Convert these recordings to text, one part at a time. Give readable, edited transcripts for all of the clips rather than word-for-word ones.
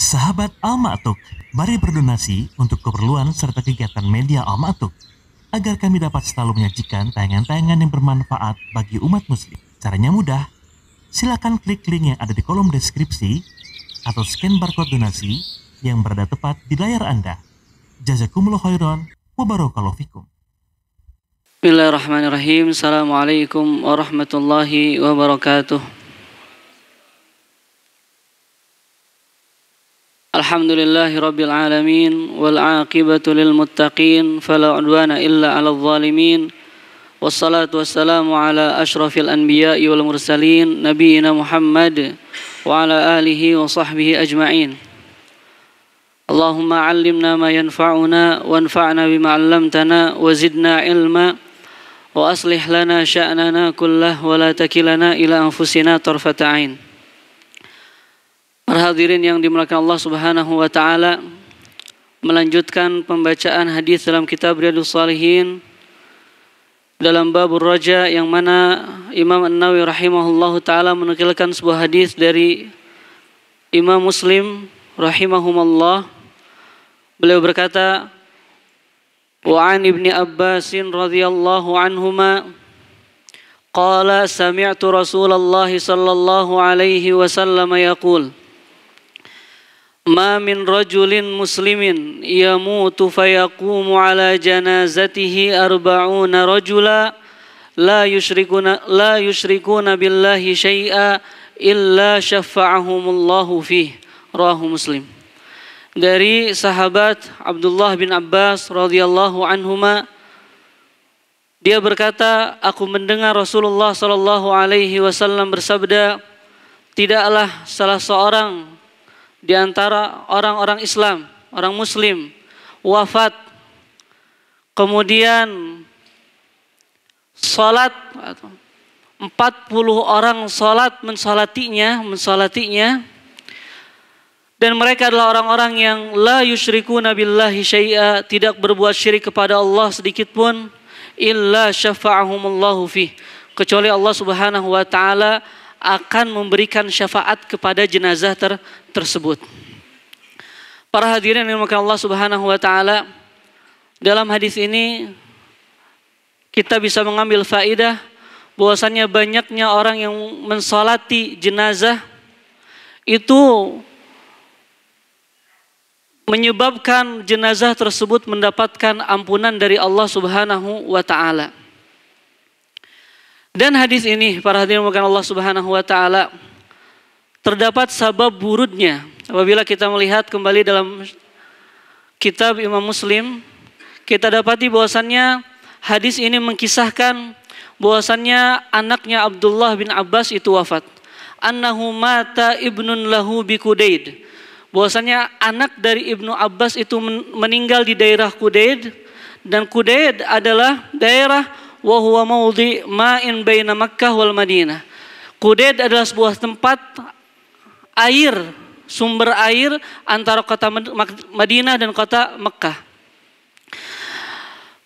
Sahabat Al-Ma'tuk, mari berdonasi untuk keperluan serta kegiatan media Al-Ma'tuk agar kami dapat selalu menyajikan tayangan-tayangan yang bermanfaat bagi umat muslim. Caranya mudah, silakan klik link yang ada di kolom deskripsi atau scan barcode donasi yang berada tepat di layar Anda. Jazakumullah khairan wa barakallahu fikum. Bismillahirrahmanirrahim. Assalamualaikum warahmatullahi wabarakatuh. Alhamdulillahi rabbil alamin wal aqibatu lil muttaqin fala udwana illa 'alal zalimin. Wassalatu wassalamu ala asyrafil anbiya'i wal mursalin nabiyina Muhammad wa ala alihi wa sahbihi ajma'in. Allahumma 'allimna ma yanfa'una wanfa'na bima 'allamtana wa zidna ilma wa aslih lana sya'nana kullah wa la takilana ila anfusina tarfata 'ain. Para hadirin yang dimuliakan Allah Subhanahu wa taala, melanjutkan pembacaan hadis dalam kitab Riyadhus Shalihin dalam babur raja, yang mana Imam An-Nawawi rahimahullahu taala menukilkan sebuah hadis dari Imam Muslim rahimahumullah. Beliau berkata, wa an Ibni Abbasin radhiyallahu anhuma qala sami'tu Rasulullah sallallahu alaihi wasallam yaqul ma min rajulin muslimin yamutu fayaqumu ala janazatihi arba'una rajula la yushrikuna billahi syai'a illa syafa'ahumullahu fih. Rawahu Muslim. Dari sahabat Abdullah bin Abbas radhiyallahu anhuma, dia berkata, aku mendengar Rasulullah sallallahu alaihi wasallam bersabda, tidaklah salah seorang di antara orang-orang Islam, orang Muslim, wafat, kemudian salat, 40 orang salat mensalatinya, dan mereka adalah orang-orang yang la yusyrikuna billahi syai'a, tidak berbuat syirik kepada Allah sedikit pun, illa syafa'ahumullahu fih, kecuali Allah Subhanahu wa taala akan memberikan syafaat kepada jenazah tersebut. Para hadirin yang dimuliakan Allah Subhanahu wa taala, dalam hadis ini kita bisa mengambil faidah bahwasannya banyaknya orang yang mensolati jenazah itu menyebabkan jenazah tersebut mendapatkan ampunan dari Allah Subhanahu wa taala. Dan hadis ini, para hadirin yang Allah Subhanahu wa taala, terdapat sabab wurudnya. Apabila kita melihat kembali dalam kitab Imam Muslim, kita dapati bahwasannya hadis ini mengkisahkan bahwasannya anaknya Abdullah bin Abbas itu wafat. Annahu mata ibnun lahu bi Kudaid. Bahwasannya anak dari Ibnu Abbas itu meninggal di daerah Kudaid, dan Kudaid adalah daerah wa huwa maudhi ma'in baina Makkah wal Madinah. Kudaid adalah sebuah tempat air, sumber air antara kota Madinah dan kota Makkah.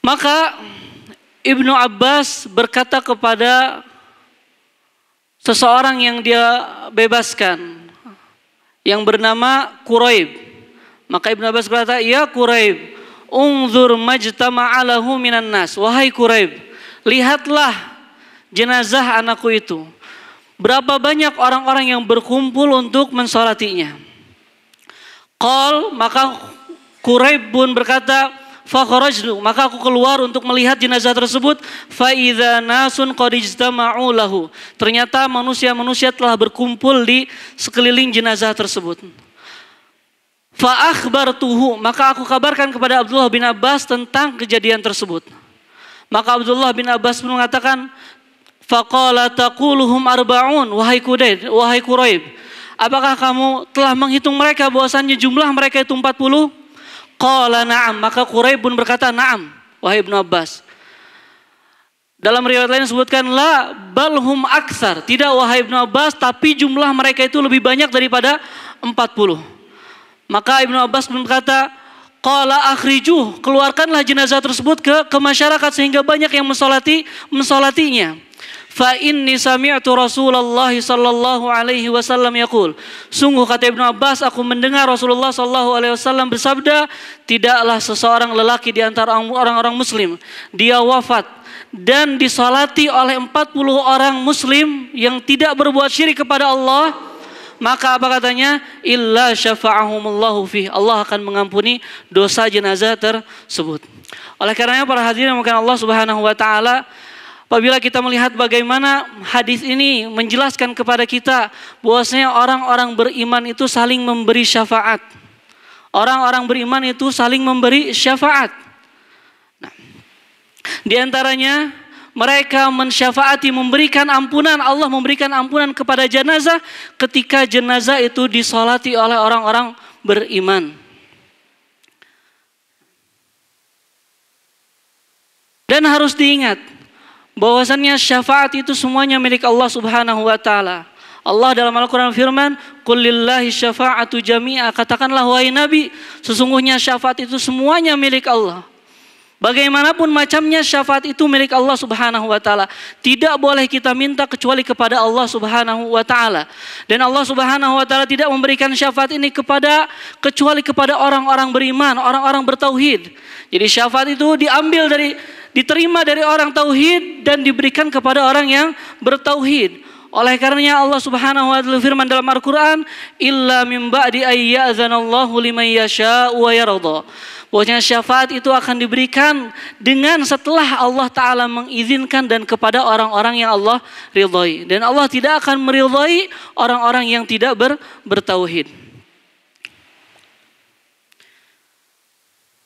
Maka Ibnu Abbas berkata kepada seseorang yang dia bebaskan, yang bernama Quraib. Maka Ibnu Abbas berkata, ya Quraib, unzur majtama'alahu minan nas. Wahai Quraib, lihatlah jenazah anakku itu. Berapa banyak orang-orang yang berkumpul untuk mensolatinya. Qal, maka Quraib pun berkata, fakharajtu, maka aku keluar untuk melihat jenazah tersebut. Fa idza nasun qad ijtama'u lahu. Ternyata manusia-manusia telah berkumpul di sekeliling jenazah tersebut. Fa akhbartuhu, maka aku kabarkan kepada Abdullah bin Abbas tentang kejadian tersebut. Maka Abdullah bin Abbas pun mengatakan, faqala taquluhum arba'un, wahai Quraib, apakah kamu telah menghitung mereka bahwasannya jumlah mereka itu 40? Qala na'am, maka Quraib pun berkata, na'am, wahai Ibnu Abbas. Dalam riwayat lain disebutkan, la balhum aksar, tidak wahai Ibnu Abbas, tapi jumlah mereka itu lebih banyak daripada 40. Maka Ibnu Abbas pun berkata, qala akhrijuh, keluarkanlah jenazah tersebut ke masyarakat sehingga banyak yang mensolatinya. Fa inni sami'tu Rasulullah sallallahu alaihi wasallam yaqul. Sungguh kata Ibnu Abbas, aku mendengar Rasulullah sallallahu alaihi wasallam bersabda, tidaklah seseorang lelaki di antara orang-orang muslim dia wafat dan disalati oleh 40 orang muslim yang tidak berbuat syirik kepada Allah, maka apa katanya? Illa syafa'ahumullahu fi. Allah akan mengampuni dosa jenazah tersebut. Oleh karenanya para hadirin yang Allah Subhanahu wa taala, apabila kita melihat bagaimana hadis ini menjelaskan kepada kita bahwasanya orang-orang beriman itu saling memberi syafaat. Orang-orang beriman itu saling memberi syafaat. Nah, di antaranya mereka mensyafaati, memberikan ampunan, Allah memberikan ampunan kepada jenazah ketika jenazah itu disolati oleh orang-orang beriman. Dan harus diingat bahwasannya syafaat itu semuanya milik Allah Subhanahu wa taala. Allah dalam Al-Qur'an firman, "Qul lillahi syafa'atu jami'a." Katakanlah wahai Nabi, sesungguhnya syafaat itu semuanya milik Allah. Bagaimanapun macamnya syafaat itu milik Allah Subhanahu wa taala. Tidak boleh kita minta kecuali kepada Allah Subhanahu wa taala. Dan Allah Subhanahu wa taala tidak memberikan syafaat ini kecuali kepada orang-orang beriman, orang-orang bertauhid. Jadi syafaat itu diterima dari orang tauhid dan diberikan kepada orang yang bertauhid. Oleh karenanya Allah Subhanahu wa taala firman dalam Al-Qur'an, "Illa min ba'di ay ya'zanallahu liman yasha'u wa yarda." Bahwasanya syafaat itu akan diberikan dengan setelah Allah taala mengizinkan dan kepada orang-orang yang Allah ridhai. Dan Allah tidak akan meridhai orang-orang yang tidak bertauhid.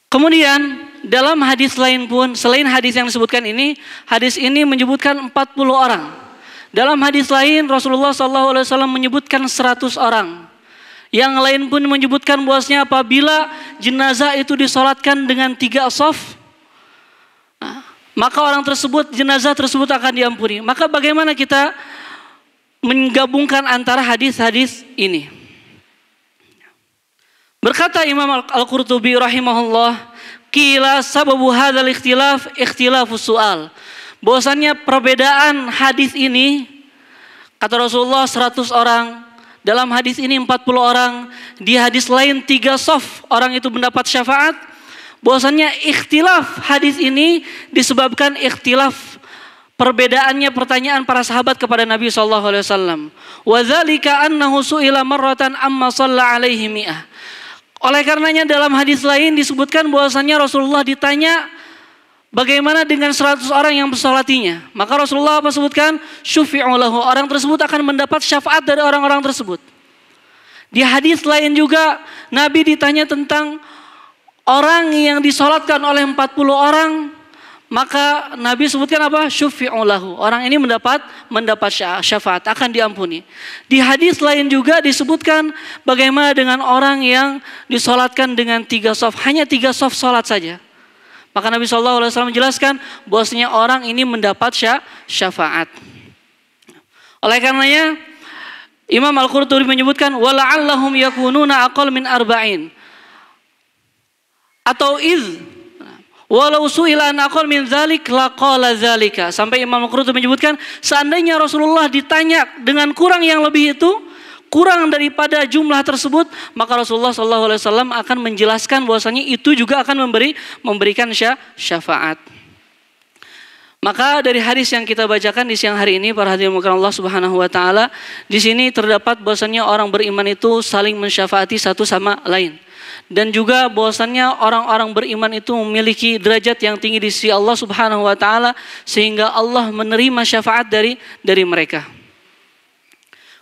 Kemudian dalam hadis lain pun, selain hadis yang disebutkan ini, hadis ini menyebutkan 40 orang. Dalam hadis lain Rasulullah SAW menyebutkan 100 orang. Yang lain pun menyebutkan bahwasanya apabila jenazah itu disolatkan dengan 3 shaf, maka jenazah tersebut akan diampuni. Maka bagaimana kita menggabungkan antara hadis-hadis ini? Berkata Imam Al-Qurtubi rahimahullah, qila sababu hadzal ikhtilafus su'al. Bahwasannya perbedaan hadis ini, kata Rasulullah 100 orang, dalam hadis ini 40 orang, di hadis lain 3 shaf orang itu mendapat syafaat. Bahwasannya ikhtilaf hadis ini disebabkan ikhtilaf perbedaannya pertanyaan para sahabat kepada Nabi SAW. Wa dzalika annahu su'ila marratan amma shalla alaihi mi'ah. Oleh karenanya dalam hadis lain disebutkan bahwasannya Rasulullah ditanya bagaimana dengan 100 orang yang bersolatinya. Maka Rasulullah apa sebutkan? Syufi'u lahu. Orang tersebut akan mendapat syafaat dari orang-orang tersebut. Di hadis lain juga Nabi ditanya tentang orang yang disolatkan oleh 40 orang. Maka Nabi sebutkan apa? Syufi'u lahu. Orang ini mendapat syafaat, akan diampuni. Di hadis lain juga disebutkan bagaimana dengan orang yang disolatkan dengan 3 shaf, hanya 3 shaf solat saja. Maka Nabi SAW menjelaskan bahwasanya orang ini mendapat syafaat. Oleh karenanya Imam Al-Qurtubi menyebutkan wala'allahum yakununa aqall min arba'in. Atau walau su'ila an aqall min dzalik laqala dzalika. Sampai Imam Al-Qurtubi menyebutkan seandainya Rasulullah ditanya dengan kurang yang lebih itu, kurang daripada jumlah tersebut, maka Rasulullah SAW akan menjelaskan bahwasanya itu juga akan memberikan syafaat. Maka dari hadis yang kita bacakan di siang hari ini, para hadirin Allah Subhanahu wa taala, di sini terdapat bahwasanya orang beriman itu saling mensyafaati satu sama lain. Dan juga bahwasannya orang-orang beriman itu memiliki derajat yang tinggi di sisi Allah Subhanahu wa taala sehingga Allah menerima syafaat dari mereka.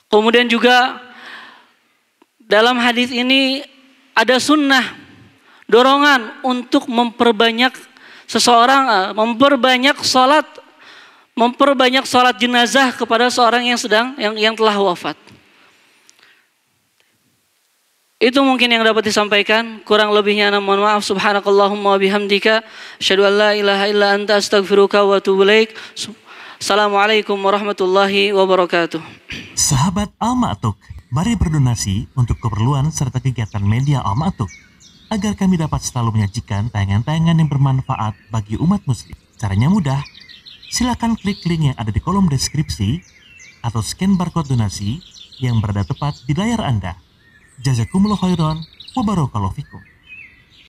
Kemudian juga dalam hadis ini ada sunnah, dorongan untuk memperbanyak salat jenazah kepada seorang yang telah wafat. Itu mungkin yang dapat disampaikan. Kurang lebihnya mohon maaf. Subhanakallahumma wa bihamdika asyhadu an la ilaha illa anta astaghfiruka wa atubu ilaik. Assalamualaikum warahmatullahi wabarakatuh. Sahabat Al-Ma'tuk, mari berdonasi untuk keperluan serta kegiatan media Al-Ma'tuk agar kami dapat selalu menyajikan tayangan-tayangan yang bermanfaat bagi umat muslim. Caranya mudah. Silakan klik link yang ada di kolom deskripsi atau scan barcode donasi yang berada tepat di layar Anda. Jazakumullah khairan wa barakallahu fikum.